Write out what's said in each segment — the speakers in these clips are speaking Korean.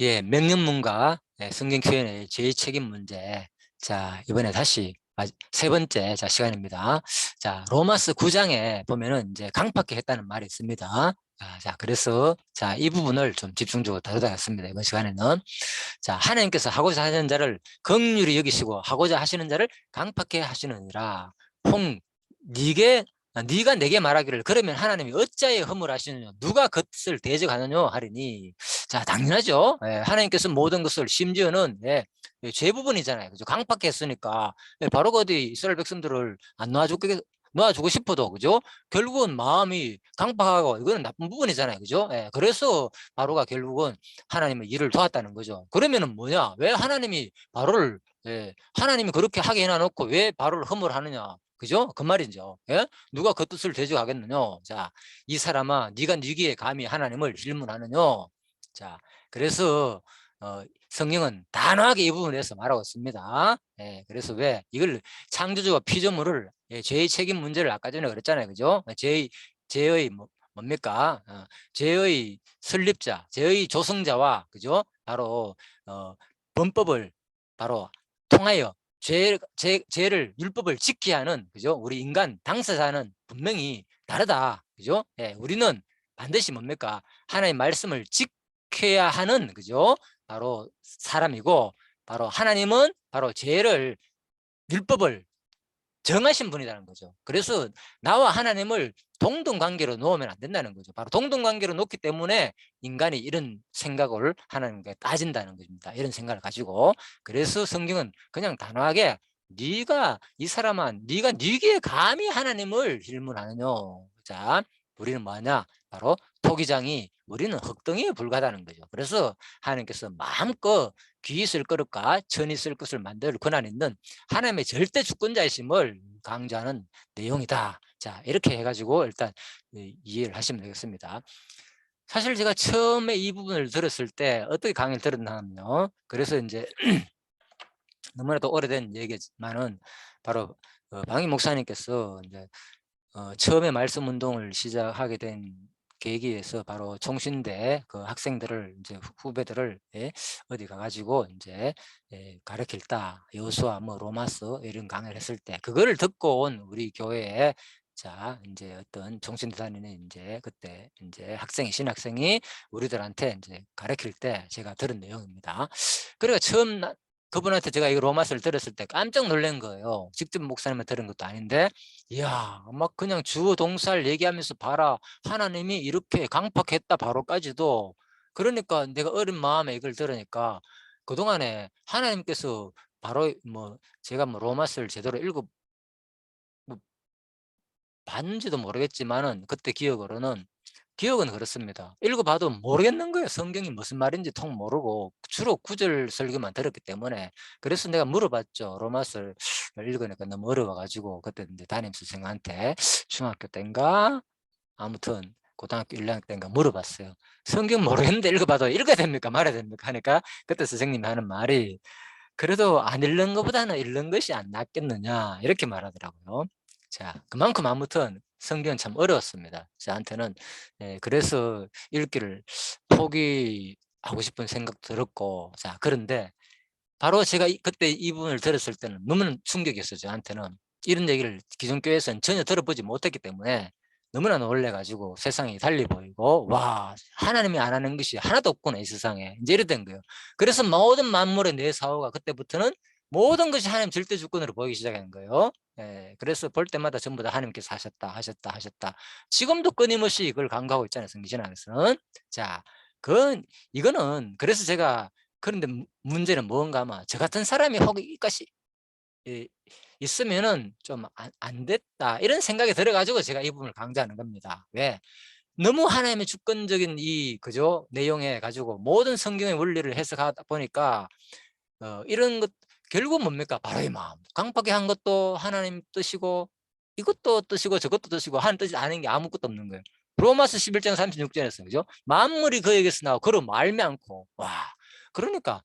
예, 명령문과 성경 표현의 제2책임 문제. 자, 이번에 다시 세 번째 시간입니다. 자, 로마서 9장에 보면은 이제 강팍해 했다는 말이 있습니다. 그래서 이 부분을 좀 집중적으로 다루다겠습니다. 이번 시간에는. 자, 하나님께서 하고자 하시는 자를 긍휼히 여기시고 하고자 하시는 자를 강팍해 하시느니라. 홍 네가 내게 말하기를 그러면 하나님이 어찌하여 허물하시느냐 누가 그것을 대적하느냐 하리니. 자, 당연하죠. 하나님께서 모든 것을 심지어는 죄 부분이잖아요. 그죠? 강팍했으니까 바로 어디 이스라엘 백성들을 안 놓아주고 싶어도, 그죠? 결국은 마음이 강팍하고 이거는 나쁜 부분이잖아요. 그죠? 그래서 바로가 결국은 하나님의 일을 도왔다는 거죠. 그러면은 뭐냐? 왜 하나님이 바로를 하나님이 그렇게 하게 해놔놓고 왜 바로를 허물하느냐? 그죠? 그 말이죠. 예? 누가 그 뜻을 대적하겠느냐? 자, 이 사람아, 네가 네기에 감히 하나님을 질문하느냐? 자, 그래서 성경은 단호하게 이 부분에서 말하고 있습니다. 그래서 왜 이걸 창조주와 피조물을 죄의 책임 문제를 아까 전에 그랬잖아요. 그죠? 죄의 뭡니까? 죄의 설립자, 죄의 조성자와, 그죠? 바로 범법을 바로 통하여 죄를 율법을 지켜야 하는, 그죠? 우리 인간 당사자는 분명히 다르다. 그죠? 우리는 반드시 뭡니까? 하나님의 말씀을 지켜야 하는, 그죠? 바로 사람이고, 바로 하나님은 바로 율법을 정하신 분이라는 거죠. 그래서 나와 하나님을 동등관계로 놓으면 안 된다는 거죠. 바로 동등관계로 놓기 때문에 인간이 이런 생각을 하나님께 따진다는 겁니다. 이런 생각을 가지고. 그래서 성경은 그냥 단호하게 네가 이 사람아 네가 네기에 감히 하나님을 질문하느냐. 자, 우리는 뭐하냐? 바로 토기장이 우리는 흙덩이에 불과하다는 거죠. 그래서 하나님께서 마음껏 귀 쓸 것과 천이 쓸 것을 만들 권한 있는 하나님의 절대 주권자이심을 강조하는 내용이다. 자, 이렇게 해가지고 일단 이해를 하시면 되겠습니다. 사실 제가 처음에 이 부분을 들었을 때 어떻게 강의를 들었냐면요. 그래서 이제 너무나도 오래된 얘기지만은 바로 방희 목사님께서 이제 처음에 말씀 운동을 시작하게 된 계기에서 바로 총신대 그 학생들을 이제 후배들을 어디 가가지고 이제 가르칠다 여호수아 뭐 로마서 이런 강의를 했을 때 그거를 듣고 온 우리 교회에 자 이제 어떤 총신대 다니는 이제 그때 이제 신학생이 우리들한테 이제 가르칠 때 제가 들은 내용입니다. 그러니까 처음 그분한테 제가 이 로마서를 들었을 때 깜짝 놀란 거예요. 직접 목사님한테 들은 것도 아닌데 이야 막 그냥 주어 동사를 얘기하면서 봐라 하나님이 이렇게 강팍했다 바로까지도. 그러니까 내가 어린 마음에 이걸 들으니까 그동안에 하나님께서 바로 뭐 제가 뭐 로마서를 제대로 읽어 뭐 봤는지도 모르겠지만은 그때 기억은 그렇습니다. 읽어봐도 모르겠는 거예요. 성경이 무슨 말인지 통 모르고 주로 구절 설교만 들었기 때문에. 그래서 내가 물어봤죠. 로마서를 읽으니까 너무 어려워가지고 그때 이제 담임 선생한테 중학교 때인가 아무튼 고등학교 1학년 때인가 물어봤어요. 성경 모르겠는데 읽어봐도 읽어야 됩니까 말아야 됩니까 하니까 그때 선생님이 하는 말이 그래도 안 읽는 것보다는 읽는 것이 안 낫겠느냐 이렇게 말하더라고요. 자, 그만큼 아무튼 성경은 참 어려웠습니다. 저한테는. 그래서 읽기를 포기하고 싶은 생각 들었고. 자, 그런데 바로 제가 그때 이 부분을 들었을 때는 너무나 충격이었어요. 저한테는 이런 얘기를 기존교회에서는 전혀 들어보지 못했기 때문에 너무나 놀래가지고 세상이 달리 보이고 와 하나님이 안 하는 것이 하나도 없구나 이 세상에 이제 이랬던 거예요. 그래서 모든 만물의 내 사후가 그때부터는 모든 것이 하나님 절대 주권으로 보이기 시작한 거예요. 그래서 볼 때마다 전부 다 하나님께서 하셨다. 지금도 끊임없이 이걸 강조하고 있잖아요. 성경신학에서는. 자, 이거는 그래서 제가 그런데 문제는 뭔가 하면 저 같은 사람이 혹시 있으면은 좀 안 됐다 이런 생각이 들어가지고 제가 이 부분을 강조하는 겁니다. 왜? 너무 하나님의 주권적인 그죠 내용에 가지고 모든 성경의 원리를 해석하다 보니까 이런 것 결국 뭡니까? 바로 이 마음. 강팍하게 한 것도 하나님 뜻이고 이것도 뜻이고 저것도 뜻이고 하는 뜻이 아닌 게 아무것도 없는 거예요. 로마서 11장 36절에서 그죠? 만물이 그에게서 나고 그로 말미 않고 와 그러니까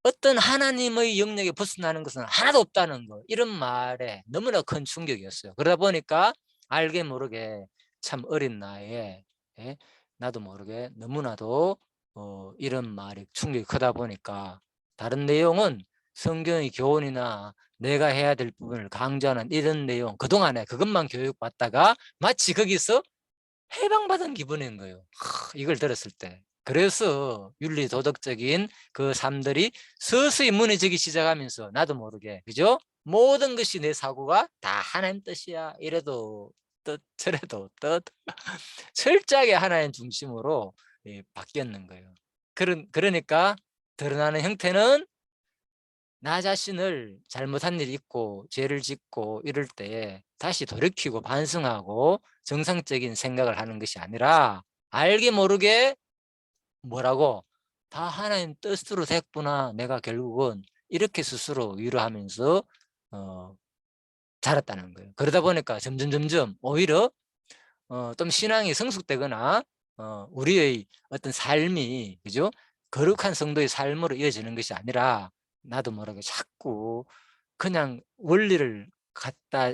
어떤 하나님의 영역에 벗어나는 것은 하나도 없다는 거 이런 말에 너무나 큰 충격이었어요. 그러다 보니까 알게 모르게 참 어린 나이에 나도 모르게 너무나도 이런 말이 충격이 크다 보니까 다른 내용은 성경의 교훈이나 내가 해야 될 부분을 강조하는 이런 내용, 그동안에 그것만 교육받다가 마치 거기서 해방받은 기분인 거예요. 이걸 들었을 때. 그래서 윤리 도덕적인 그 삶들이 서서히 무너지기 시작하면서 나도 모르게, 그죠? 모든 것이 내 사고가 다 하나님 뜻이야. 이래도 뜻, 저래도 뜻. 철저하게 하나님 중심으로 바뀌었는 거예요. 그러니까 드러나는 형태는 나 자신을 잘못한 일이 있고 죄를 짓고 이럴 때 다시 돌이키고 반성하고 정상적인 생각을 하는 것이 아니라 알게 모르게 뭐라고 다 하나님 뜻으로 됐구나. 내가 결국은 이렇게 스스로 위로하면서 자랐다는 거예요. 그러다 보니까 점점 오히려 좀 신앙이 성숙되거나 우리의 어떤 삶이, 그죠? 거룩한 성도의 삶으로 이어지는 것이 아니라 나도 모르게 자꾸 그냥 원리를 갖다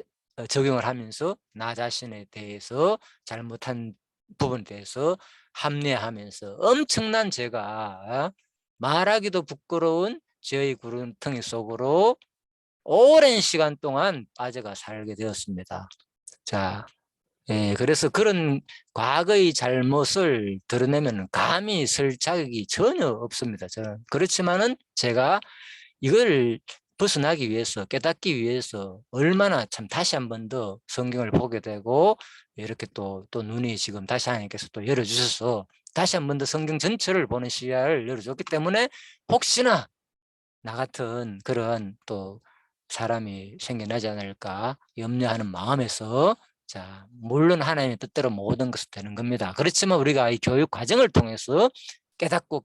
적용을 하면서 나 자신에 대해서 잘못한 부분에 대해서 합리화하면서 엄청난 죄가 말하기도 부끄러운 죄의 구렁텅이 속으로 오랜 시간 동안 빠져가 살게 되었습니다. 자, 그래서 그런 과거의 잘못을 드러내면 감히 쓸 자격이 전혀 없습니다. 저는. 그렇지만은 제가 이걸 벗어나기 위해서, 깨닫기 위해서 얼마나 참 다시 한 번 더 성경을 보게 되고 이렇게 또 눈이 지금 다시 하나님께서 또 열어주셔서 다시 한 번 더 성경 전체를 보는 시야를 열어줬기 때문에 혹시나 나 같은 그런 또 사람이 생겨나지 않을까 염려하는 마음에서, 자, 물론 하나님의 뜻대로 모든 것이 되는 겁니다. 그렇지만 우리가 이 교육 과정을 통해서 깨닫고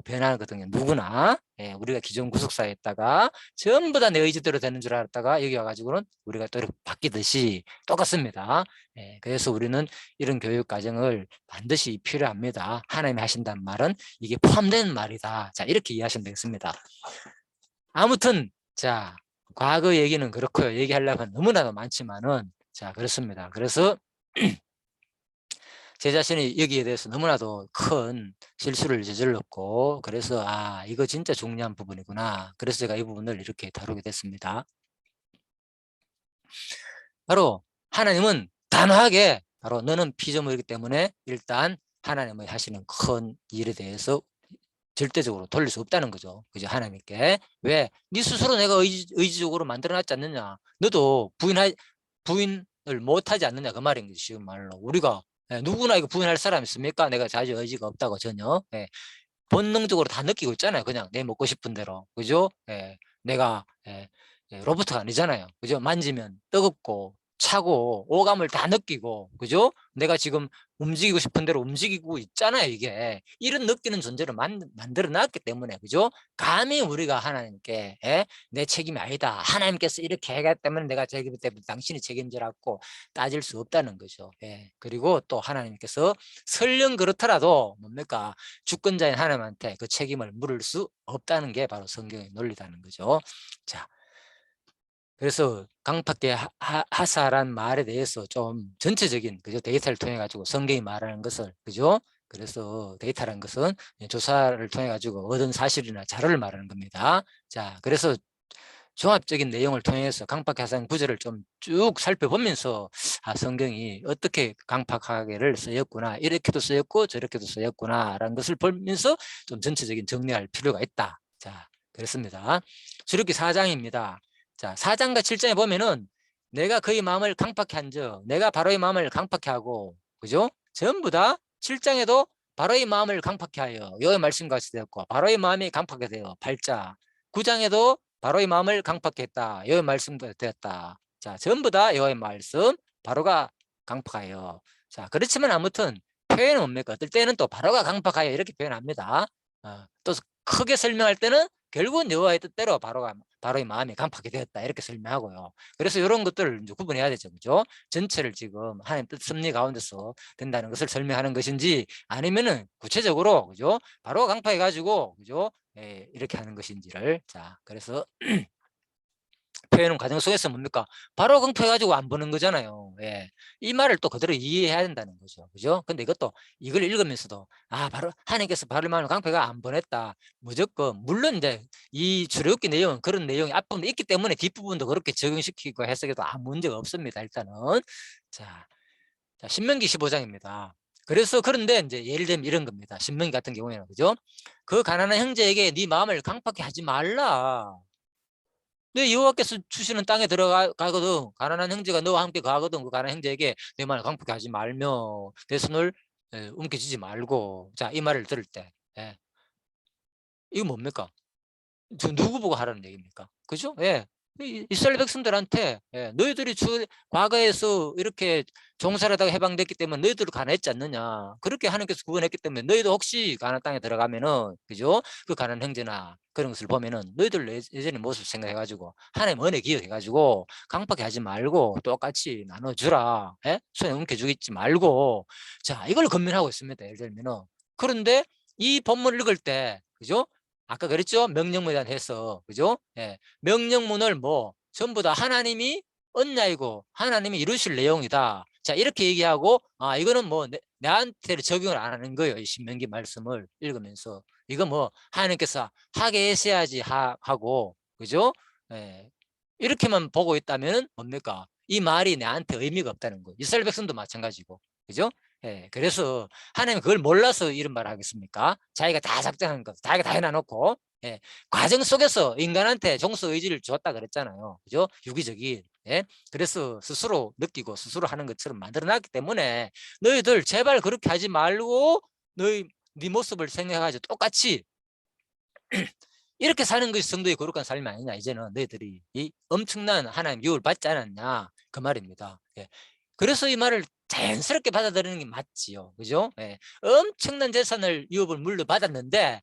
변하거든요. 누구나. 우리가 기존 구속사에 있다가 전부 다 내 의지대로 되는 줄 알았다가 여기 와가지고는 우리가 또 이렇게 바뀌듯이 똑같습니다. 그래서 우리는 이런 교육 과정을 반드시 필요합니다. 하나님이 하신다는 말은 이게 포함된 말이다. 자, 이렇게 이해하시면 되겠습니다. 아무튼 자, 과거 얘기는 그렇고요. 얘기하려면 너무나도 많지만은, 자, 그렇습니다. 그래서 제 자신이 여기에 대해서 너무나도 큰 실수를 저질렀고, 그래서 이거 진짜 중요한 부분이구나. 그래서 제가 이 부분을 이렇게 다루게 됐습니다. 바로 하나님은 단호하게 바로 너는 피조물이기 때문에 일단 하나님의 하시는 큰 일에 대해서 절대적으로 돌릴 수 없다는 거죠. 그죠? 하나님께. 왜? 네 스스로 내가 의지적으로 만들어놨지 않느냐. 너도 부인을 못하지 않느냐. 그 말인 거죠. 지금 말로. 우리가 누구나 이거 부인할 사람 있습니까? 내가 자주 의지가 없다고 전혀. 본능적으로 다 느끼고 있잖아요. 그냥 내 먹고 싶은 대로. 그죠? 내가 로봇가 아니잖아요. 그죠? 만지면 뜨겁고 차고 오감을 다 느끼고, 그죠? 내가 지금 움직이고 싶은 대로 움직이고 있잖아요. 이게 이런 느끼는 존재를 만들어 놨기 때문에, 그죠? 감히 우리가 하나님께 내 책임이 아니다, 하나님께서 이렇게 하기 때문에 내가 책임이 때문에 당신이 책임지라고 따질 수 없다는 거죠. 그리고 또 하나님께서 설령 그렇더라도 뭡니까, 주권자인 하나님한테 그 책임을 물을 수 없다는 게 바로 성경의 논리라는 거죠. 자, 그래서 강팍계 하사란 말에 대해서 좀 전체적인, 그죠, 데이터를 통해 가지고 성경이 말하는 것을, 그죠, 그래서 데이터라는 것은 조사를 통해 가지고 얻은 사실이나 자료를 말하는 겁니다. 자, 그래서 종합적인 내용을 통해서 강팍하사는 구절을 좀 쭉 살펴보면서 성경이 어떻게 강팍하게를 쓰였구나, 이렇게도 쓰였고 저렇게도 쓰였구나 라는 것을 보면서 좀 전체적인 정리할 필요가 있다. 자, 그렇습니다. 출애굽기 4장입니다. 자, 4장과 7장에 보면은 내가 그의 마음을 강팍해 한즉 내가 바로의 마음을 강팍해 하고, 그죠? 전부 다 7장에도 바로의 마음을 강팍해 하여, 여호와의 말씀과 같이 되었고 바로의 마음이 강팍해 되어 8자, 9장에도 바로의 마음을 강팍해 했다, 여호와의 말씀과 되었다. 자, 전부 다 여호와의 말씀, 바로가 강팍하여. 자, 그렇지만 아무튼 표현은 뭡니까? 어떨 때는 또 바로가 강팍하여 이렇게 표현합니다. 또 크게 설명할 때는 결국은 여호와의 뜻대로 바로의 마음이 강팍이 되었다, 이렇게 설명하고요. 그래서 이런 것들을 이제 구분해야 되죠. 그죠? 전체를 지금 하나님 뜻 섭리 가운데서 된다는 것을 설명하는 것인지, 아니면은 구체적으로, 그죠, 바로 강팍해 가지고, 그죠, 이렇게 하는 것인지를. 자, 그래서 표현은 과정 속에서 뭡니까? 바로 강조해가지고 안 보는 거잖아요. 예. 이 말을 또 그대로 이해해야 된다는 거죠. 그죠? 근데 이것도 이걸 읽으면서도 바로 하나님께서 바로 말을 강표가 안 보냈다. 무조건 물론 이제 이 출애굽기 내용은 그런 내용이 앞부분에 있기 때문에 뒷부분도 그렇게 적용시키고 해석해도 아무 문제가 없습니다. 일단은 자, 신명기 15장입니다. 그래서 그런데 이제 예를 들면 이런 겁니다. 신명기 같은 경우에는 그죠? 그 가난한 형제에게 네 마음을 강팍해 하지 말라. 내 여호와께서 주시는 땅에 들어가거든 가난한 형제가 너와 함께 가거든 그 가난한 형제에게 내 말을 강팍해 하지 말며 내 손을 움켜쥐지 말고 자 이 말을 들을 때 이거 뭡니까? 저 누구 보고 하라는 얘기입니까? 그죠? 예. 이스라엘 백성들한테 너희들이 과거에서 이렇게 종살이 하다가 해방됐기 때문에 너희들을 가난했지 않느냐. 그렇게 하나님께서 구원했기 때문에 너희도 혹시 가나안 땅에 들어가면은 그죠? 그 가난한 형제나 그런 것을 보면은 너희들 예전의 모습 생각해가지고 하나님 은혜 기억해가지고 강팍해 하지 말고 똑같이 나눠주라. 손에 움켜쥐지 말고 자 이걸 권면하고 있습니다. 예를 들면은 그런데 이 본문을 읽을 때 그죠? 아까 그랬죠? 명령문에 대한 해석. 그죠? 예. 명령문을 뭐 전부 다 하나님이 언약이고 하나님이 이루실 내용이다. 자, 이렇게 얘기하고 이거는 뭐 내한테 적용을 안 하는 거예요. 이 신명기 말씀을 읽으면서. 이거 뭐 하나님께서 하게 했어야지 하고 그죠? 예. 이렇게만 보고 있다면 뭡니까? 이 말이 내한테 의미가 없다는 거예요. 이스라엘 백성도 마찬가지고. 그죠? 예, 그래서 하나님 그걸 몰라서 이런 말을 하겠습니까? 자기가 다 작정한 것, 자기가 다 해놔놓고 과정 속에서 인간한테 종소 의지를 줬다 그랬잖아요. 그죠? 유기적인. 그래서 스스로 느끼고 스스로 하는 것처럼 만들어놨기 때문에 너희들 제발 그렇게 하지 말고 네 모습을 생각하지 똑같이 이렇게 사는 것이 성도의 거룩한 삶이 아니냐. 이제는 너희들이 이 엄청난 하나님 유업을 받지 않았냐 그 말입니다. 그래서 이 말을 자연스럽게 받아들이는 게 맞지요. 그죠? 엄청난 재산을 유업을 물려받았는데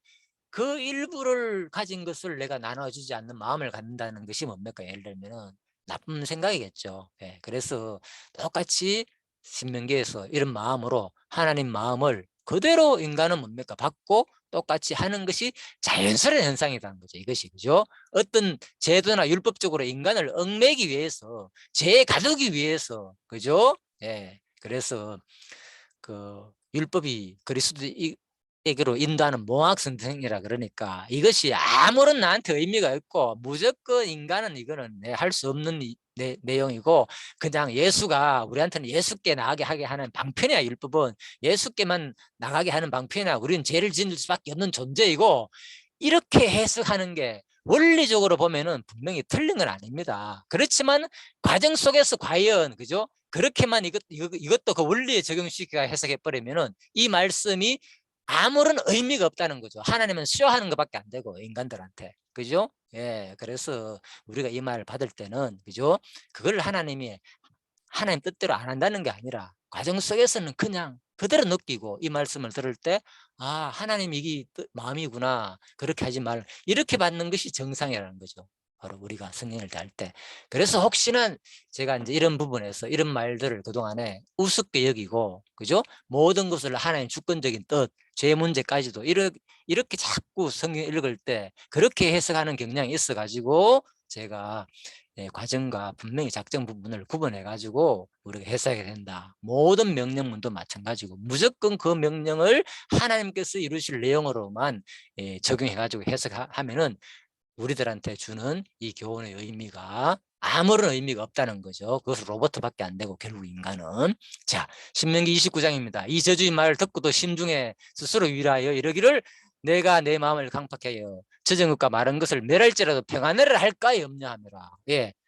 그 일부를 가진 것을 내가 나눠주지 않는 마음을 갖는다는 것이 뭡니까? 예를 들면은 나쁜 생각이겠죠. 그래서 똑같이 신명기에서 이런 마음으로 하나님 마음을 그대로 인간은 뭡니까? 받고 똑같이 하는 것이 자연스러운 현상이라는 거죠. 이것이 그죠? 어떤 제도나 율법적으로 인간을 얽매기 위해서 죄에 가두기 위해서 그죠? 그래서 그 율법이 그리스도에게로 인도하는 몽학 선생이라 그러니까 이것이 아무런 나한테 의미가 없고 무조건 인간은 이거는 할 수 없는 내용이고 그냥 예수가 우리한테는 예수께 나가게 하게 하는 방편이야. 율법은 예수께만 나가게 하는 방편이야. 우리는 죄를 짓는 수밖에 없는 존재이고 이렇게 해석하는 게 원리적으로 보면은 분명히 틀린 건 아닙니다. 그렇지만 과정 속에서 과연 그죠? 그렇게만 이것도 그 원리에 적용시키가 해석해 버리면은 이 말씀이 아무런 의미가 없다는 거죠. 하나님은 수여하는 것밖에 안 되고 인간들한테 그죠? 그래서 우리가 이 말을 받을 때는 그죠? 그걸 하나님 뜻대로 안 한다는 게 아니라 과정 속에서는 그냥 그대로 느끼고 이 말씀을 들을 때 하나님 이게 마음이구나 그렇게 하지 말 이렇게 받는 것이 정상이라는 거죠. 바로 우리가 성령을 다할 때. 그래서 혹시나 제가 이제 이런 부분에서 이런 말들을 그동안에 우습게 여기고 그죠? 모든 것을 하나님 주권적인 뜻, 죄 문제까지도 이렇게 자꾸 성경 읽을 때 그렇게 해석하는 경향이 있어 가지고 제가 과정과 분명히 작정 부분을 구분해 가지고 우리가 해석해야 된다. 모든 명령문도 마찬가지고 무조건 그 명령을 하나님께서 이루실 내용으로만 적용해 가지고 해석하면은 우리들한테 주는 이 교훈의 의미가 아무런 의미가 없다는 거죠. 그것은 로봇밖에 안 되고 결국 인간은. 자, 신명기 29장입니다. 이 저주의 말을 듣고도 심중에 스스로 위로하여 이러기를 내가 내 마음을 강팍하여 저전 것과 마른 것을 멸할지라도 평안을 할까 염려하느라.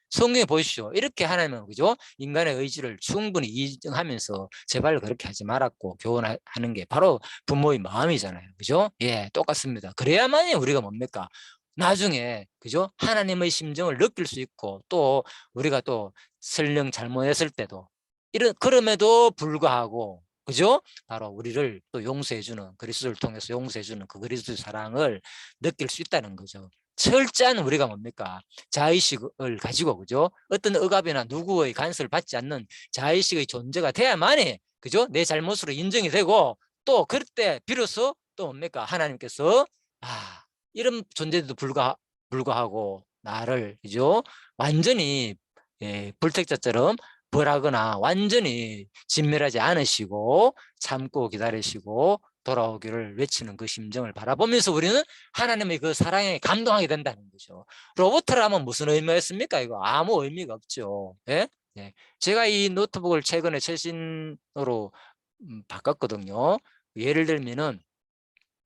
성경에 보십시오. 이렇게 하나님은 그죠? 인간의 의지를 충분히 인정하면서 제발 그렇게 하지 말았고 교훈하는 게 바로 부모의 마음이잖아요. 그죠? 똑같습니다. 그래야만이 우리가 뭡니까? 나중에 그죠? 하나님의 심정을 느낄 수 있고 또 우리가 또 설령 잘못했을 때도 그럼에도 불구하고 그죠? 바로 우리를 또 용서해주는 그리스도를 통해서 용서해주는 그 그리스도의 사랑을 느낄 수 있다는 거죠. 철저한 우리가 뭡니까? 자의식을 가지고 그죠? 어떤 억압이나 누구의 간섭을 받지 않는 자의식의 존재가 돼야만이 그죠? 내 잘못으로 인정이 되고 또 그럴 때 비로소 또 뭡니까? 하나님께서 이런 존재도 불구하고 나를 그죠? 완전히 불택자처럼 벌하거나 완전히 진멸하지 않으시고 참고 기다리시고 돌아오기를 외치는 그 심정을 바라보면서 우리는 하나님의 그 사랑에 감동하게 된다는 거죠. 로봇이라면 무슨 의미가 있습니까? 이거 아무 의미가 없죠. 예? 예. 제가 이 노트북을 최근에 최신으로 바꿨거든요. 예를 들면은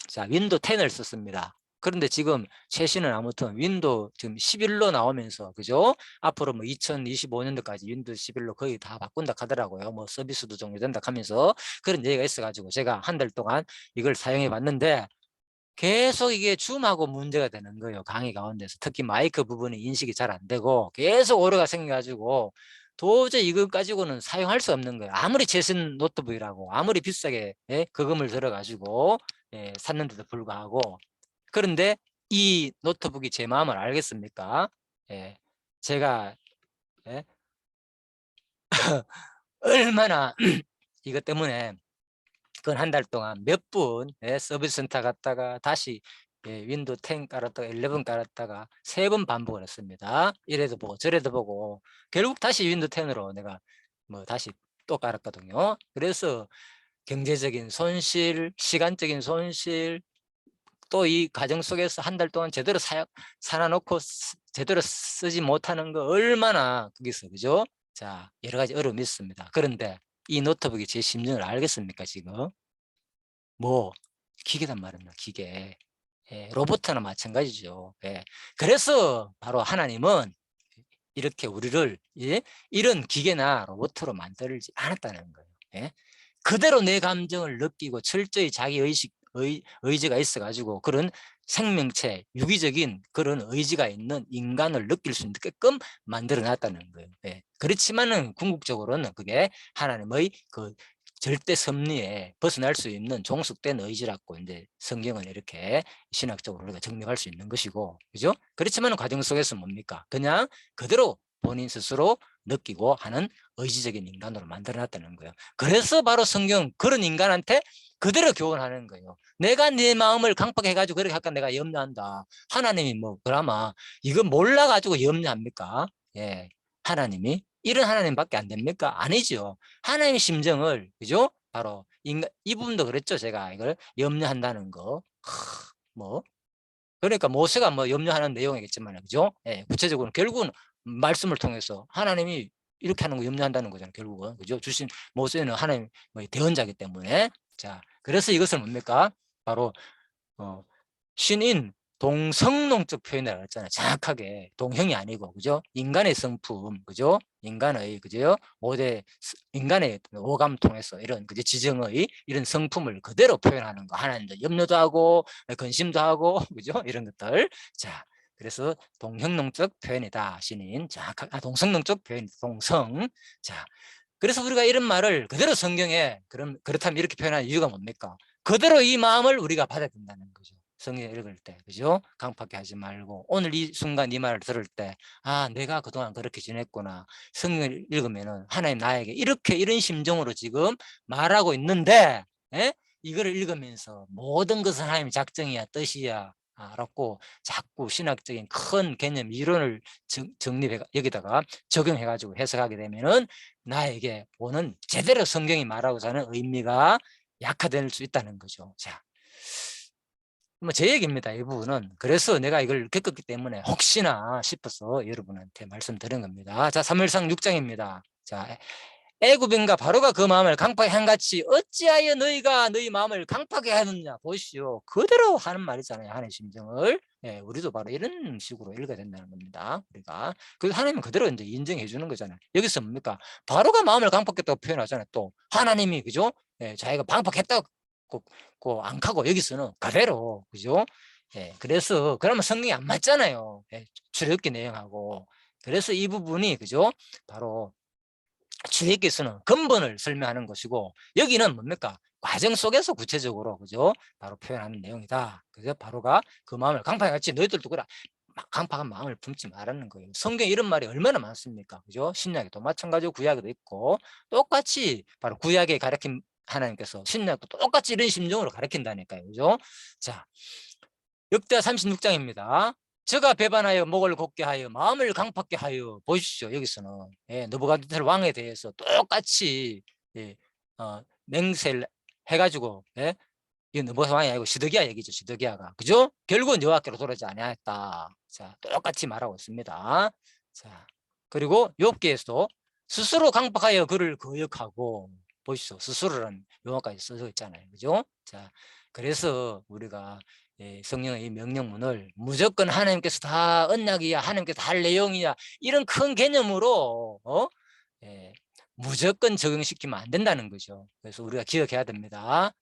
자, 윈도우 10을 썼습니다. 그런데 지금 최신은 아무튼 윈도우 지금 11로 나오면서 그죠? 앞으로 뭐 2025년도까지 윈도우 11로 거의 다 바꾼다 하더라고요. 뭐 서비스도 종료된다 하면서 그런 얘기가 있어가지고 제가 한 달 동안 이걸 사용해 봤는데 계속 이게 줌하고 문제가 되는 거예요. 강의 가운데서 특히 마이크 부분이 인식이 잘 안 되고 계속 오류가 생겨가지고 도저히 이거 가지고는 사용할 수 없는 거예요. 아무리 최신 노트북이라고 아무리 비싸게 거금을 들어가지고 샀는데도 불구하고. 그런데 이 노트북이 제 마음을 알겠습니까? 예, 제가 얼마나 이것 때문에 그건 한 달 동안 몇 분 서비스 센터 갔다가 다시 윈도우 10 깔았다가 11 깔았다가 3번 반복을 했습니다. 이래도 보고 저래도 보고 결국 다시 윈도우 10으로 내가 뭐 다시 또 깔았거든요. 그래서 경제적인 손실, 시간적인 손실, 또 이 과정 속에서 한 달 동안 제대로 사놔놓고 제대로 쓰지 못하는 거 얼마나 거기서 그죠? 자, 여러 가지 어려움이 있습니다. 그런데 이 노트북이 제 심정을 알겠습니까 지금? 뭐 기계단 말입니다. 기계. 로봇이나 마찬가지죠. 그래서 바로 하나님은 이렇게 우리를 이런 기계나 로봇으로 만들지 않았다는 거예요. 그대로 내 감정을 느끼고 철저히 자기 의지가 있어가지고 그런 생명체, 유기적인 그런 의지가 있는 인간을 느낄 수 있게끔 만들어 놨다는 거예요. 그렇지만은 궁극적으로는 그게 하나님의 그 절대 섭리에 벗어날 수 있는 종속된 의지라고 이제 성경은 이렇게 신학적으로 우리가 정립할 수 있는 것이고, 그죠? 그렇지만 과정 속에서 뭡니까? 그냥 그대로 본인 스스로 느끼고 하는 의지적인 인간으로 만들어놨다는 거예요. 그래서 바로 성경 그런 인간한테 그대로 교훈하는 거예요. 내가 네 마음을 강팍해가지고 그렇게 할까 내가 염려한다. 하나님이 뭐 그나마 이거 몰라가지고 염려합니까? 하나님이 이런 하나님밖에 안 됩니까? 아니죠. 하나님의 심정을 그죠? 바로 이 부분도 그랬죠. 제가 이걸 염려한다는 거. 뭐 그러니까 모세가 뭐 염려하는 내용이겠지만 그죠? 구체적으로 결국은 말씀을 통해서 하나님이 이렇게 하는 거 염려한다는 거잖아요. 결국은 그죠? 주신 모세는 하나님 대언자이기 때문에 자 그래서 이것을 뭡니까? 바로 신인 동성론적 표현을 했잖아요. 정확하게 동형이 아니고 그죠? 인간의 성품 그죠? 인간의 그죠? 인간의 오감 통해서 이런 그죠? 지정의 이런 성품을 그대로 표현하는 거 하나님도 염려도 하고 근심도 하고 그죠? 이런 것들 자 그래서 동형론적 표현이다 신인 정확하게 동성론적 표현 동성 자 그래서 우리가 이런 말을 그대로 성경에 그렇다면 이렇게 표현하는 이유가 뭡니까? 그대로 이 마음을 우리가 받아야 된다는 거죠. 성경 읽을 때, 그죠? 강팍해 하지 말고, 오늘 이 순간 이 말을 들을 때, 아, 내가 그동안 그렇게 지냈구나. 성경을 읽으면은 하나님 나에게 이런 심정으로 지금 말하고 있는데, 이거를 읽으면서 모든 것은 하나님의 작정이야, 뜻이야. 라고 자꾸 신학적인 큰 개념 이론을 정립해 여기다가 적용해 가지고 해석하게 되면은 나에게 오는 제대로 성경이 말하고 하는 의미가 약화될 수 있다는 거죠. 자, 뭐 제 얘기입니다. 이 부분은. 그래서 내가 이걸 겪었기 때문에 혹시나 싶어서 여러분한테 말씀드린 겁니다. 자, 3일상 6장입니다. 자, 애굽인과 바로가 그 마음을 강팍해 한같이 어찌하여 너희가 너희 마음을 강팍해 하느냐 보시오. 그대로 하는 말이잖아요. 하나님의 심정을. 우리도 바로 이런 식으로 읽어야 된다는 겁니다. 우리가. 그 하나님은 그대로 이제 인정해 주는 거잖아요. 여기서 뭡니까? 바로가 마음을 강팍했다고 표현하잖아요. 또 하나님이 그죠? 자기가 강팍했다고 안 하고 여기서는 그대로 그죠? 그래서 그러면 성경이 안 맞잖아요. 출애굽기 내용하고. 그래서 이 부분이 그죠? 바로 출애굽기서는 근본을 설명하는 것이고 여기는 뭡니까? 과정 속에서 구체적으로 그죠? 바로 표현하는 내용이다. 그죠? 바로가 그 마음을 강팍같이 너희들도 그래 강팍한 마음을 품지 말라는 거예요. 성경에 이런 말이 얼마나 많습니까? 그죠? 신약에도 마찬가지고 구약에도 있고 똑같이 바로 구약에 가르친 하나님께서 신약도 똑같이 이런 심정으로 가르친다니까요. 그죠? 자, 역대하 36장입니다. 저가 배반하여 목을 곧게 하여 마음을 강팍게 하여. 보십시오. 여기서는 느부갓네살 왕에 대해서 똑같이 맹세를 해가지고 이 느부갓네살 왕이 아니고 시드기야 얘기죠. 시드기야가 그죠? 결국은 여호와께로 돌아오지 아니하였다. 자, 똑같이 말하고 있습니다. 자, 그리고 욥기에서도 스스로 강팍하여 그를 거역하고. 보십시오. 스스로라는 용어까지 써져 있잖아요. 그죠? 자, 그래서 우리가 성령의 이 명령문을 무조건 하나님께서 다 언약이야, 하나님께서 다 할 내용이야, 이런 큰 개념으로 무조건 적용시키면 안 된다는 거죠. 그래서 우리가 기억해야 됩니다.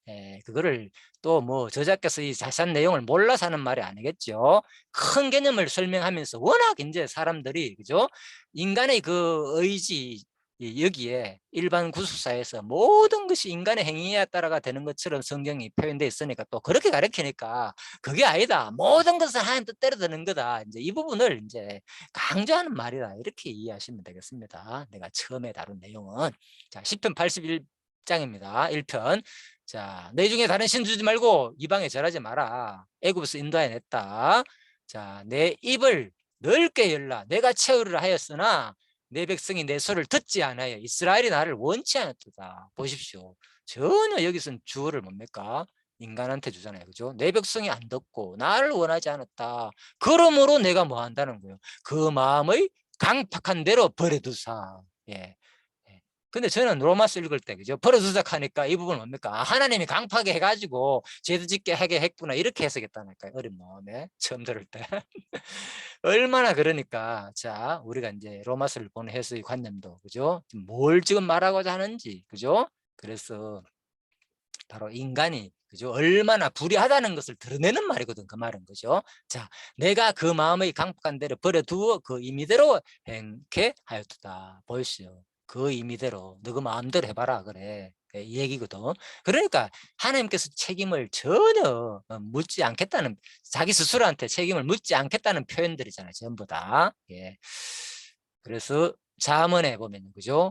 그거를 또 뭐 저자께서 이 자세한 내용을 몰라서 하는 말이 아니겠죠. 큰 개념을 설명하면서 워낙 이제 사람들이 그죠? 인간의 그 의지, 여기에 일반 구술사에서 모든 것이 인간의 행위에 따라가 되는 것처럼 성경이 표현되어 있으니까 또 그렇게 가르치니까 그게 아니다. 모든 것은 하나님 뜻대로 되는 거다. 이제 이 부분을 이제 강조하는 말이다. 이렇게 이해하시면 되겠습니다. 내가 처음에 다룬 내용은 자, 시편 81장입니다. 1편. 자, 내 중에 다른 신 두지 말고 이방에 절하지 마라. 애굽에서 인도하여 냈다. 자, 내 입을 넓게 열라. 내가 채우리라 하였으나 내 백성이 내 소리를 듣지 않아요. 이스라엘이 나를 원치 않았다. 보십시오. 전혀 여기서는 주어를 뭡니까? 인간한테 주잖아요. 그죠? 내 백성이 안 듣고 나를 원하지 않았다. 그러므로 내가 뭐 한다는 거예요? 그 마음의 강팍한 대로 버려두사. 예. 근데 저는 로마서 읽을 때 그죠? 버려두자 하니까 이 부분 뭡니까? 하나님이 강팍하게 해가지고 죄도 짓게 하게 했구나 이렇게 해석했다니까요. 어린 마음에 처음 들을 때. 얼마나 그러니까 자 우리가 이제 로마서를 보는 해석의 관념도 그죠? 뭘 지금 말하고자 하는지 그죠? 그래서 바로 인간이 그죠? 얼마나 불의하다는 것을 드러내는 말이거든. 그 말은 그죠? 자, 내가 그 마음의 강팍한 대로 버려두어 그 임의대로 행케 하였다. 보시오. 그 임의대로 너 그 마음대로 해봐라 그래. 이 얘기거든. 그러니까 하나님께서 책임을 전혀 묻지 않겠다는, 자기 스스로한테 책임을 묻지 않겠다는 표현들이잖아요. 전부 다. 예. 그래서 잠언에 보면 그죠?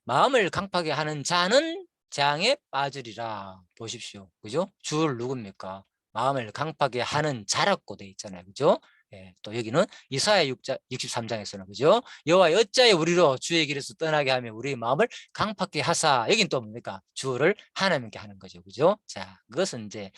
마음을 강팍하게 하는 자는 재앙에 빠지리라. 보십시오. 그죠? 주를 누굽니까? 마음을 강팍하게 하는 자라고 돼 있잖아요. 그죠? 또 여기는 이사야 63장에서는 그죠? 여호와 어찌하여 우리로 주의 길에서 떠나게 하며 우리 마음을 강팍하게 하사. 여긴 또 뭡니까? 주를 하나님께 하는 거죠. 그죠? 자, 그것은 이제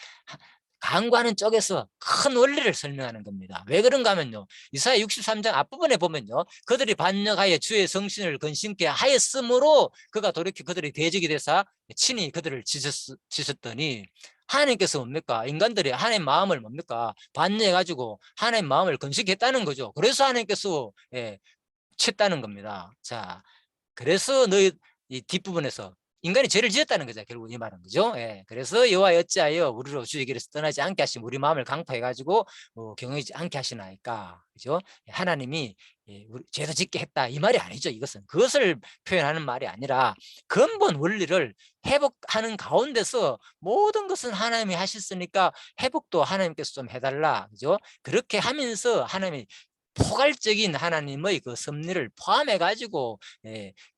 강구하는 쪽에서 큰 원리를 설명하는 겁니다. 왜 그런가 하면요. 이사야 63장 앞부분에 보면요. 그들이 반역하여 주의 성신을 근심케 하였으므로 그가 돌이켜 그들이 대적이 되사 친히 그들을 지셨더니 하나님께서 뭡니까? 인간들이 하나님 마음을 뭡니까? 반역해가지고 하나님 마음을 근심했다는 거죠. 그래서 하나님께서 쳤다는 겁니다. 자, 그래서 너희 이 뒷부분에서 인간이 죄를 지었다는 거죠. 결국 이 말은 그죠? 그래서 여호와 어찌하여 우리로 주의 길에서 떠나지 않게 하시면 우리 마음을 강파해가지고 경외하지 않게 하시나이까. 그죠? 하나님이 우리 죄도 짓게 했다 이 말이 아니죠. 이것은 그것을 표현하는 말이 아니라 근본 원리를 회복하는 가운데서 모든 것은 하나님이 하셨으니까 회복도 하나님께서 좀 해달라. 그죠? 그렇게 하면서 하나님이 포괄적인 하나님의 그 섭리를 포함해 가지고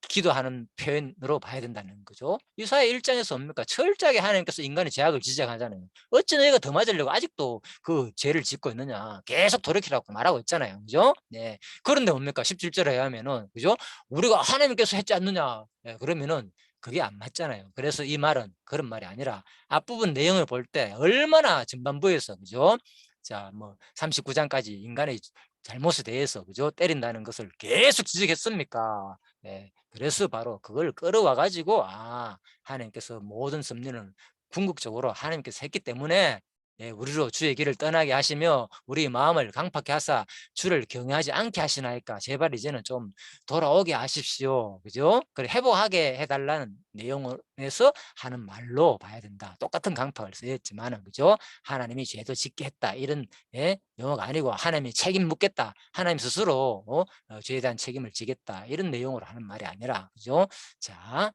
기도하는 표현으로 봐야 된다는 거죠. 이사야 1장에서 뭡니까? 철저하게 하나님께서 인간의 죄악을 지적하잖아요. 어찌 너희가 더 맞으려고 아직도 그 죄를 짓고 있느냐? 계속 돌이키라고 말하고 있잖아요. 그죠? 네. 그런데 뭡니까? 17절에 하면은 그죠? 우리가 하나님께서 했지 않느냐? 그러면은 그게 안 맞잖아요. 그래서 이 말은 그런 말이 아니라 앞부분 내용을 볼 때 얼마나 전반부에서 그죠? 자, 뭐 39장까지 인간의 잘못에 대해서 그죠? 때린다는 것을 계속 지적했습니까? 그래서 바로 그걸 끌어와 가지고 하나님께서 모든 섭리는 궁극적으로 하나님께서 했기 때문에 우리로 주의 길을 떠나게 하시며 우리 마음을 강팍케 하사 주를 경외하지 않게 하시나이까 제발 이제는 좀 돌아오게 하십시오. 그죠? 그래 회복하게 해달라는 내용에서 하는 말로 봐야 된다. 똑같은 강팍을 쓰였지만은 그죠? 하나님이 죄도 짓게 했다 이런 용어가 아니고 하나님이 책임 묻겠다. 하나님 스스로 죄에 대한 책임을 지겠다 이런 내용으로 하는 말이 아니라 그죠? 자.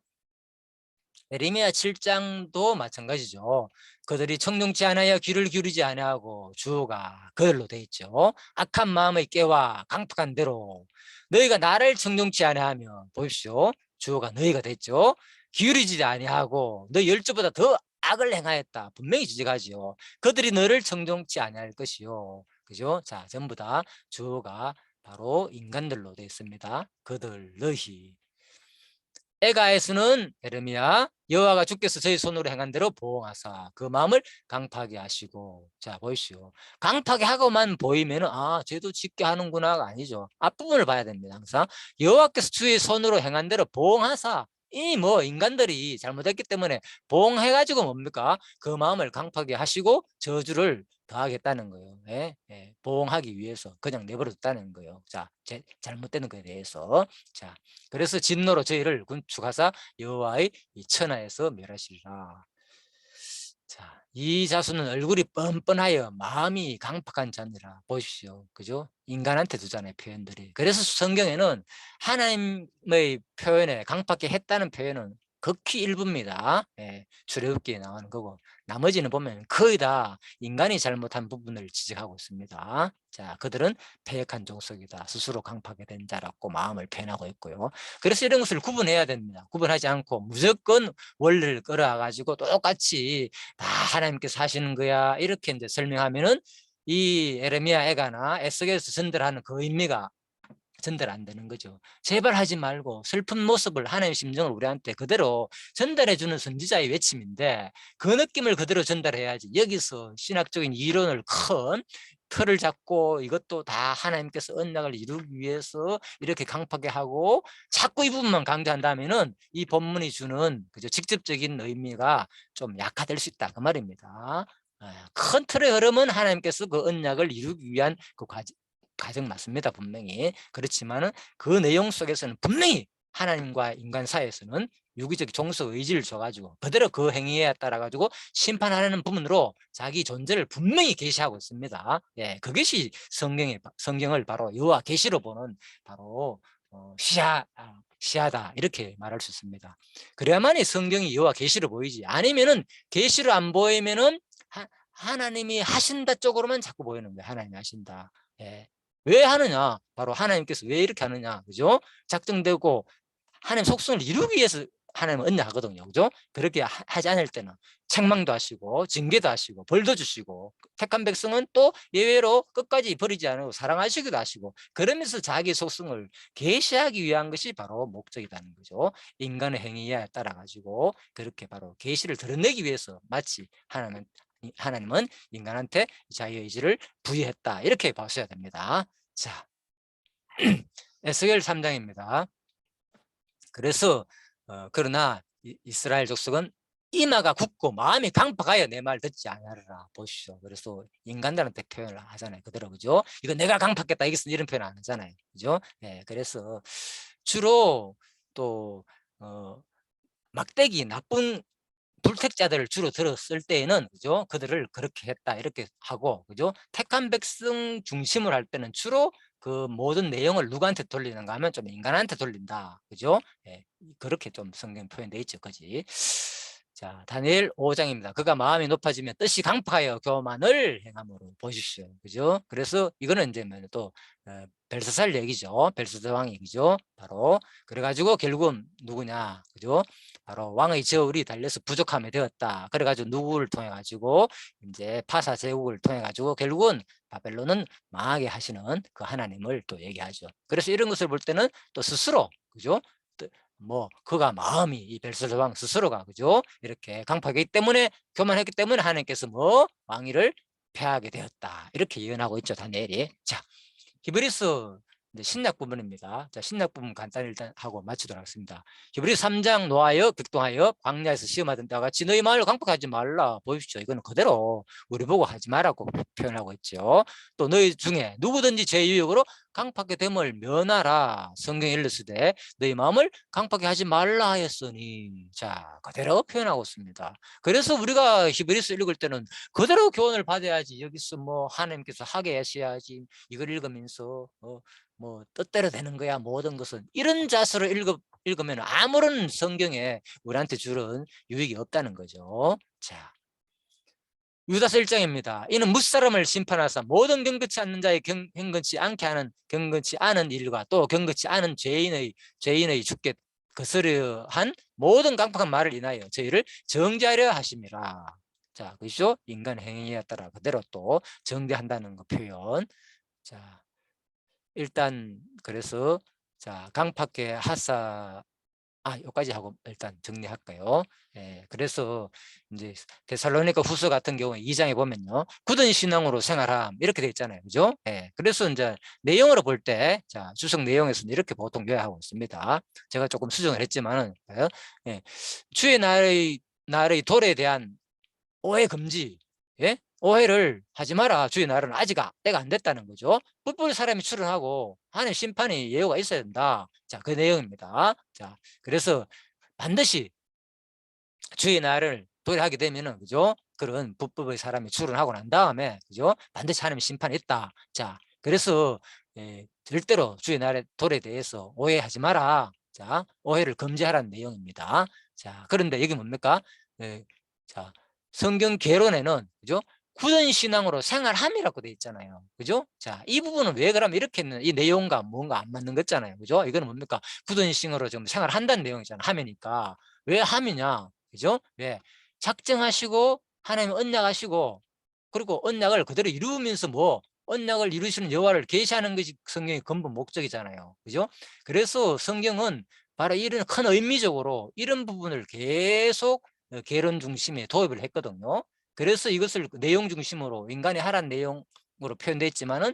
에레미야 7장도 마찬가지죠. 그들이 청룡치 않아야 귀를 기울이지 아니하고 주가 그들로 돼 있죠. 악한 마음의 깨와 강팍한 대로 너희가 나를 청룡치 아니하며 보십시오. 주가 너희가 됐죠. 기울이지 아니하고 너 열조보다 더 악을 행하였다. 분명히 지적하지요. 그들이 너를 청종치 아니할 것이요. 그죠? 자, 전부 다 주어가 바로 인간들로 되어 있습니다. 그들, 너희. 애가에서는 에르미야 여호와가 주께서 저희 손으로 행한 대로 보응하사 그 마음을 강팍하게 하시고. 자, 보이시오. 강팍하게 하고만 보이면은 아, 쟤도 짓게 하는구나가 아니죠. 앞부분을 봐야 됩니다. 항상 여호와께서 주의 손으로 행한 대로 보응하사, 이 뭐 인간들이 잘못했기 때문에 보응해가지고 뭡니까? 그 마음을 강팍하게 하시고 저주를 더하겠다는 거예요. 예? 예, 보응하기 위해서 그냥 내버려뒀다는 거예요. 자, 잘못되는 거에 대해서. 자, 그래서 진노로 저희를 군축하사 여호와의 이 천하에서 멸하시리라. 자, 이 자수는 얼굴이 뻔뻔하여 마음이 강팍한 자니라. 보십시오. 그죠? 인간한테 두잖아요, 표현들이. 그래서 성경에는 하나님의 표현에 강팍하게 했다는 표현은 극히 일부입니다. 예, 출애굽기에 나오는 거고 나머지는 보면 거의 다 인간이 잘못한 부분을 지적하고 있습니다. 자, 그들은 패역한 종속이다. 스스로 강팍하게 된 자라고 마음을 표현하고 있고요. 그래서 이런 것을 구분해야 됩니다. 구분하지 않고 무조건 원리를 끌어와 가지고 똑같이 다 하나님께서 하시는 거야 이렇게 이제 설명하면은 이 에레미야 애가나 에스겔에서 전달하는 그 의미가 전달 안 되는 거죠. 제발 하지 말고 슬픈 모습을, 하나님의 심정을 우리한테 그대로 전달해 주는 선지자의 외침인데 그 느낌을 그대로 전달해야지 여기서 신학적인 이론을 큰 틀을 잡고 이것도 다 하나님께서 언약을 이루기 위해서 이렇게 강팍하게 하고 자꾸 이 부분만 강조한다면은 이 본문이 주는 그죠 직접적인 의미가 좀 약화될 수 있다 그 말입니다. 큰 틀의 흐름은 하나님께서 그 언약을 이루기 위한 그 과정 맞습니다. 분명히. 그렇지만은 그 내용 속에서는 분명히 하나님과 인간 사이에서는 유기적 종속 의지를 줘가지고 그대로 그 행위에 따라 가지고 심판하는 부분으로 자기 존재를 분명히 계시하고 있습니다. 예, 그것이 성경을 바로 여호와 계시로 보는 바로 시하다 이렇게 말할 수 있습니다. 그래야만이 성경이 여호와 계시로 보이지. 아니면은 계시로 안 보이면은 하나님이 하신다 쪽으로만 자꾸 보이는 거예요. 하나님이 하신다. 예. 왜 하느냐? 바로 하나님께서 왜 이렇게 하느냐? 그죠? 작정되고 하나님 속성을 이루기 위해서 하나님은 언약하거든요. 그죠? 그렇게 하지 않을 때는 책망도 하시고 징계도 하시고 벌도 주시고 택한 백성은 또 예외로 끝까지 버리지 않고 사랑하시기도 하시고 그러면서 자기 속성을 계시하기 위한 것이 바로 목적이라는 거죠. 인간의 행위에 따라 가지고 그렇게 바로 계시를 드러내기 위해서 마치 하나님은 인간한테 자유의지를 부여했다 이렇게 보셔야 됩니다. 자, 에스겔 3장입니다. 그래서 그러나 이스라엘 족속은 이마가 굳고 마음이 강팍하여 내 말 듣지 않으리라. 보십시오. 그래서 인간들한테 표현을 하잖아요. 그대로 그죠? 이거 내가 강팍했다 이런 표현 안 하잖아요. 그죠? 네, 그래서 주로 또 막대기 나쁜 불택자들을 주로 들었을 때에는 그죠? 그들을 그렇게 했다 이렇게 하고 그죠? 택한 백성 중심으로 할 때는 주로 그 모든 내용을 누구한테 돌리는가 하면 좀 인간한테 돌린다. 그죠? 예, 그렇게 좀 성경 표현돼 있죠. 그지? 자, 다니엘 5장입니다. 그가 마음이 높아지면 뜻이 강팍하여 교만을 행함으로 보십시오. 그죠? 그래서 이거는 이제 또 벨사살 얘기죠. 벨사살 왕 얘기죠. 바로 그래가지고 결국은 누구냐? 그죠? 바로 왕의 저울이 달려서 부족함이 되었다. 그래가지고 누구를 통해 가지고 이제 파사 제국을 통해 가지고 결국은 바벨론은 망하게 하시는 그 하나님을 또 얘기하죠. 그래서 이런 것을 볼 때는 또 스스로 그죠? 뭐 그가 마음이 이 벨사살 왕 스스로가 그죠? 이렇게 강팍하기 때문에 교만했기 때문에 하나님께서 뭐 왕위를 폐하게 되었다. 이렇게 예언하고 있죠. 다니엘이. 자, 히브리서 신약 부분입니다. 자, 신약 부분 간단히 일단 하고 마치도록 하겠습니다. 히브리서 3장 노하여 격동하여 광야에서 시험하던 때와 같이 너희 마음을 강팍하지 말라. 보십시오. 이거는 그대로 우리 보고 하지 말라고 표현하고 있죠. 또 너희 중에 누구든지 제 유혹으로 강팍하게 됨을 면하라. 성경에 일렀으되 너희 마음을 강팍하게 하지 말라 하였으니. 자, 그대로 표현하고 있습니다. 그래서 우리가 히브리서 읽을 때는 그대로 교훈을 받아야지. 여기서 뭐 하나님께서 하게 하셔야지. 이걸 읽으면서 뭐 뜻대로 되는 거야 모든 것은 이런 자세로 읽으면 아무런 성경에 우리한테 주는 유익이 없다는 거죠. 자, 유다서 1장입니다. 이는 무사람을 심판하사 모든 경건치 않는 자의 경건치 않은 일과 또 경건치 않은 죄인의 죽게 거스려 한 모든 강팍한 말을 인하여 저희를 정죄하려 하심이라. 자, 그죠? 인간 행위에 따라 그대로 또 정대한다는 거 표현. 자, 일단 그래서 자, 강팍계 하사 여기까지 하고 일단 정리할까요? 예, 그래서 이제 데살로니가 후서 같은 경우에 2장에 보면요. 굳은 신앙으로 생활함 이렇게 돼 있잖아요. 그죠? 예, 그래서 이제 내용으로 볼 때, 자, 주석 내용에서는 이렇게 보통 요약하고 있습니다. 제가 조금 수정을 했지만은, 예, 주의 날의 도래에 대한 오해 금지, 예? 오해를 하지 마라. 주의 날은 아직 때가 안 됐다는 거죠. 뿔뿔이 사람이 출현하고 하나님 심판이 예고가 있어야 된다. 자, 그 내용입니다. 자, 그래서 반드시 주의 날을 도래하게 되면은, 그죠? 그런 불법의 사람이 출현하고 난 다음에, 그죠? 반드시 하나님의 심판이 있다. 자, 그래서 절대로 주의 날의 도래에 대해서 오해하지 마라. 자, 오해를 금지하라는 내용입니다. 자, 그런데 여기 뭡니까? 자, 성경 개론에는, 그죠? 굳은 신앙으로 생활함이라고 돼 있잖아요. 그죠? 자, 이 부분은 왜 그러면 이렇게 했는, 이 내용과 뭔가 안 맞는 거잖아요. 그죠? 이거는 뭡니까? 굳은 신앙으로 좀 생활한다는 내용이잖아요. 함이니까. 왜 함이냐? 그죠? 왜? 작정하시고, 하나님 언약하시고, 그리고 언약을 그대로 이루면서 언약을 이루시는 여호와를 계시하는 것이 성경의 근본 목적이잖아요. 그죠? 그래서 성경은 바로 이런 큰 의미적으로 이런 부분을 계속 개론 중심에 도입을 했거든요. 그래서 이것을 내용 중심으로 인간이 하라는 내용으로 표현되어 있지만은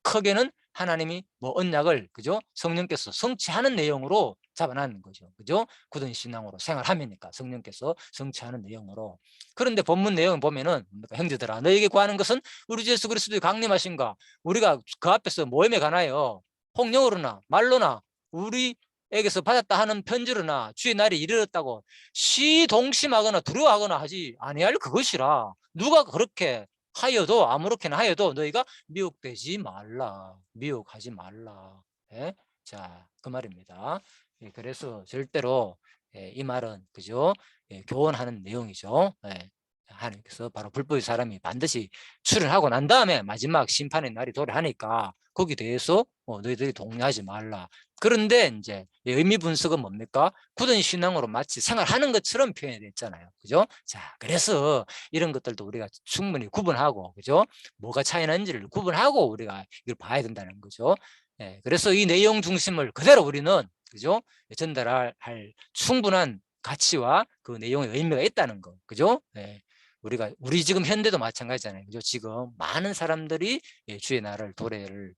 크게는 하나님이 언약을, 그죠? 성령께서 성취하는 내용으로 잡아놨는 거죠. 그죠? 굳은 신앙으로 생활하면니까 성령께서 성취하는 내용으로. 그런데 본문 내용을 보면은, 형제들아, 너에게 구하는 것은 우리 주 예수 그리스도의 강림하신가? 우리가 그 앞에서 모임에 가나요? 홍령으로나 말로나 우리에게서 받았다 하는 편지로나 주의 날이 이르렀다고 시동심하거나 두려워하거나 하지 아니할 그것이라. 누가 그렇게 하여도, 아무렇게나 하여도 너희가 미혹되지 말라. 미혹하지 말라. 예? 자, 그 말입니다. 예, 그래서 절대로 이 말은, 그죠? 교훈하는 내용이죠. 하나님께서 바로 불법의 사람이 반드시 출현하고 난 다음에 마지막 심판의 날이 도래하니까 거기에 대해서 너희들이 동의하지 말라. 그런데 이제 의미 분석은 뭡니까? 굳은 신앙으로 마치 생활하는 것처럼 표현이 됐잖아요. 그죠? 자, 그래서 이런 것들도 우리가 충분히 구분하고, 그죠? 뭐가 차이 나는지를 구분하고 우리가 이걸 봐야 된다는 거죠. 그래서 이 내용 중심을 그대로 우리는, 그죠? 전달할 충분한 가치와 그 내용의 의미가 있다는 거, 그죠? 우리 지금 현대도 마찬가지잖아요. 그죠? 지금 많은 사람들이 주의 날을 도래를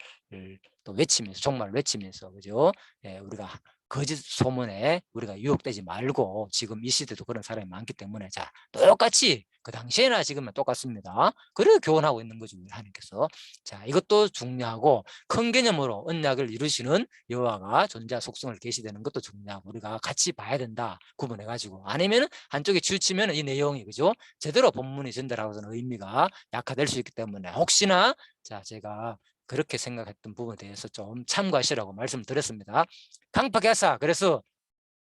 또 외치면서, 종말 외치면서, 그죠? 우리가 거짓 소문에 우리가 유혹되지 말고, 지금 이 시대도 그런 사람이 많기 때문에, 자, 똑같이 그 당시에나 지금은 똑같습니다. 그래 교훈하고 있는 거죠, 우리 하나님께서. 자, 이것도 중요하고, 큰 개념으로 언약을 이루시는 여호와가 존재 속성을 계시되는 것도 중요하고, 우리가 같이 봐야 된다, 구분해 가지고. 아니면 한쪽에 치우치면 이 내용이, 그죠? 제대로 본문이 전달하고서는 의미가 약화될 수 있기 때문에, 혹시나 자, 제가 그렇게 생각했던 부분에 대해서 좀 참고하시라고 말씀드렸습니다. 강팍해사, 그래서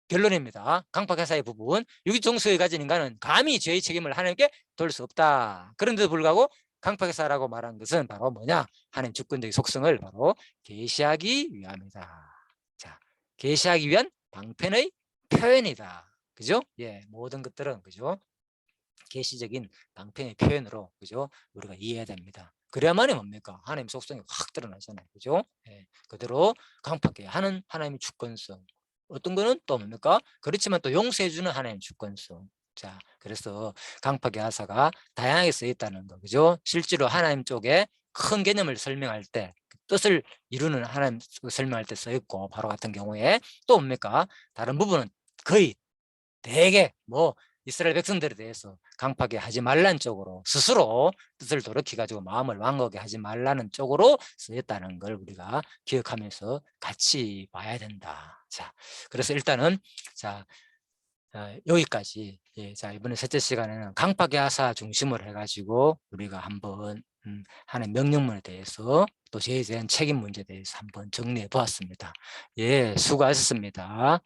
결론입니다. 강팍해사의 부분, 유기종소에 가진 인간은 감히 죄의 책임을 하나님께 돌릴 수 없다. 그런데도 불구하고 강팍해사라고 말한 것은 바로 뭐냐? 하나님 주권적인 속성을 바로 계시하기 위함이다. 자, 계시하기 위한 방편의 표현이다. 그죠? 예, 모든 것들은, 그죠? 계시적인 방편의 표현으로, 그죠? 우리가 이해해야 됩니다. 그래야만이 뭡니까? 하나님 속성이 확 드러나잖아요. 그죠? 그대로 강팍해 하는 하나님의 주권성. 어떤 거는 또 뭡니까? 그렇지만 또 용서해주는 하나님의 주권성. 자, 그래서 강팍의 하사가 다양하게 쓰여 있다는 거. 그죠? 실제로 하나님 쪽에 큰 개념을 설명할 때, 뜻을 이루는 하나님 설명할 때 써 있고, 바로 같은 경우에 또 뭡니까? 다른 부분은 거의 대개 이스라엘 백성들에 대해서 강팍하게 하지 말라는 쪽으로, 스스로 뜻을 돌이켜 가지고 마음을 완고하게 하지 말라는 쪽으로 쓰였다는 걸 우리가 기억하면서 같이 봐야 된다. 자, 그래서 일단은 자, 여기까지. 자, 이번에 셋째 시간에는 강팍의 하사 중심으로 해가지고 우리가 한번 하는 명령문에 대해서, 또 죄에 대한 책임 문제에 대해서 한번 정리해 보았습니다. 예, 수고하셨습니다.